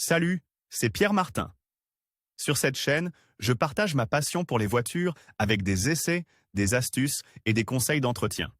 Salut, c'est Pierre Martin. Sur cette chaîne, je partage ma passion pour les voitures avec des essais, des astuces et des conseils d'entretien.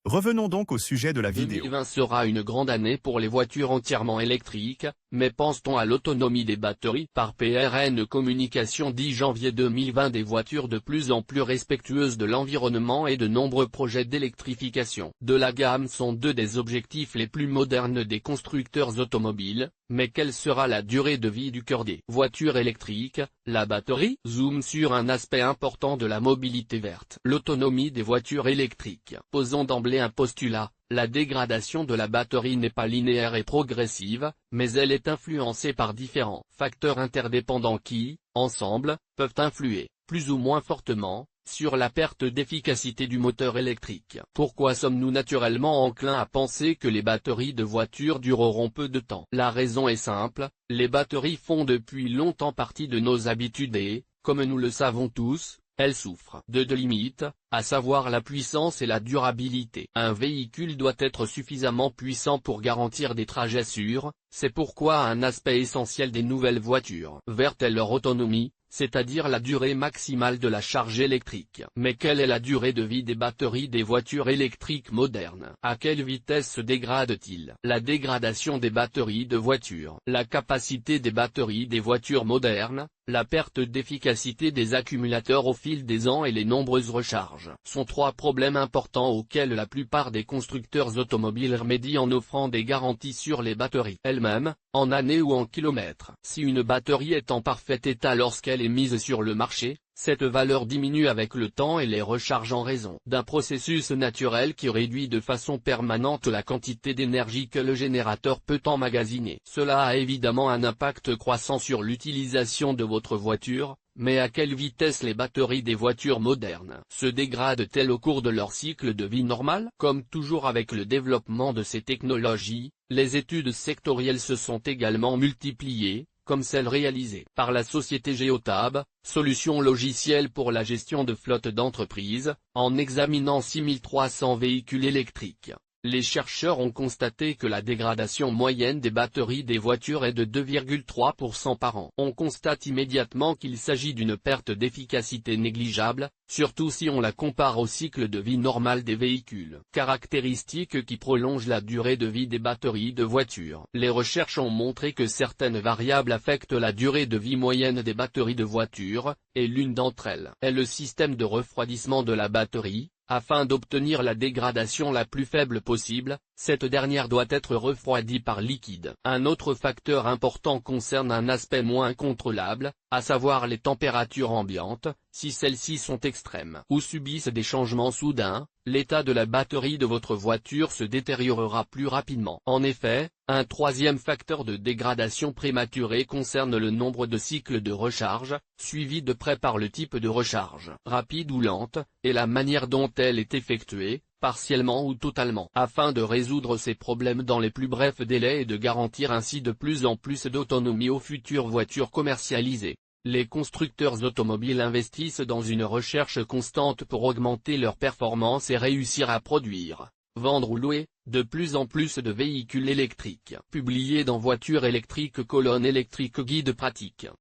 Revenons donc au sujet de la vidéo. 2020 sera une grande année pour les voitures entièrement électriques, mais pense-t-on à l'autonomie des batteries? Par PRN Communication 10 janvier 2020, des voitures de plus en plus respectueuses de l'environnement et de nombreux projets d'électrification de la gamme sont deux des objectifs les plus modernes des constructeurs automobiles. Mais quelle sera la durée de vie du cœur des voitures électriques, la batterie? Zoom sur un aspect important de la mobilité verte. L'autonomie des voitures électriques. Posons d'emblée un postulat, la dégradation de la batterie n'est pas linéaire et progressive, mais elle est influencée par différents facteurs interdépendants qui, ensemble, peuvent influer, plus ou moins fortement, sur la perte d'efficacité du moteur électrique. Pourquoi sommes-nous naturellement enclins à penser que les batteries de voitures dureront peu de temps? La raison est simple, les batteries font depuis longtemps partie de nos habitudes et, comme nous le savons tous, elles souffrent de deux limites, à savoir la puissance et la durabilité. Un véhicule doit être suffisamment puissant pour garantir des trajets sûrs, c'est pourquoi un aspect essentiel des nouvelles voitures vertes est leur autonomie, c'est-à-dire la durée maximale de la charge électrique. Mais quelle est la durée de vie des batteries des voitures électriques modernes? À quelle vitesse se dégradent-ils? La dégradation des batteries de voitures. La capacité des batteries des voitures modernes, la perte d'efficacité des accumulateurs au fil des ans et les nombreuses recharges sont trois problèmes importants auxquels la plupart des constructeurs automobiles remédient en offrant des garanties sur les batteries elles-mêmes, en années ou en kilomètres. Si une batterie est en parfait état lorsqu'elle est mise sur le marché, cette valeur diminue avec le temps et les recharges en raison d'un processus naturel qui réduit de façon permanente la quantité d'énergie que le générateur peut emmagasiner. Cela a évidemment un impact croissant sur l'utilisation de votre voiture, mais à quelle vitesse les batteries des voitures modernes se dégradent-elles au cours de leur cycle de vie normal? Comme toujours avec le développement de ces technologies, les études sectorielles se sont également multipliées, comme celle réalisée par la société Geotab, solution logicielle pour la gestion de flotte d'entreprise, en examinant 6300 véhicules électriques. Les chercheurs ont constaté que la dégradation moyenne des batteries des voitures est de 2,3% par an. On constate immédiatement qu'il s'agit d'une perte d'efficacité négligeable, surtout si on la compare au cycle de vie normal des véhicules. Caractéristiques qui prolongent la durée de vie des batteries de voitures. Les recherches ont montré que certaines variables affectent la durée de vie moyenne des batteries de voitures, et l'une d'entre elles est le système de refroidissement de la batterie. Afin d'obtenir la dégradation la plus faible possible, cette dernière doit être refroidie par liquide. Un autre facteur important concerne un aspect moins contrôlable, à savoir les températures ambiantes. Si celles-ci sont extrêmes ou subissent des changements soudains, l'état de la batterie de votre voiture se détériorera plus rapidement. En effet, un troisième facteur de dégradation prématurée concerne le nombre de cycles de recharge, suivi de près par le type de recharge, rapide ou lente, et la manière dont elle est effectuée, partiellement ou totalement. Afin de résoudre ces problèmes dans les plus brefs délais et de garantir ainsi de plus en plus d'autonomie aux futures voitures commercialisées, les constructeurs automobiles investissent dans une recherche constante pour augmenter leur performance et réussir à produire, vendre ou louer, de plus en plus de véhicules électriques. Publié dans Voiture électrique : Électrique guide pratique.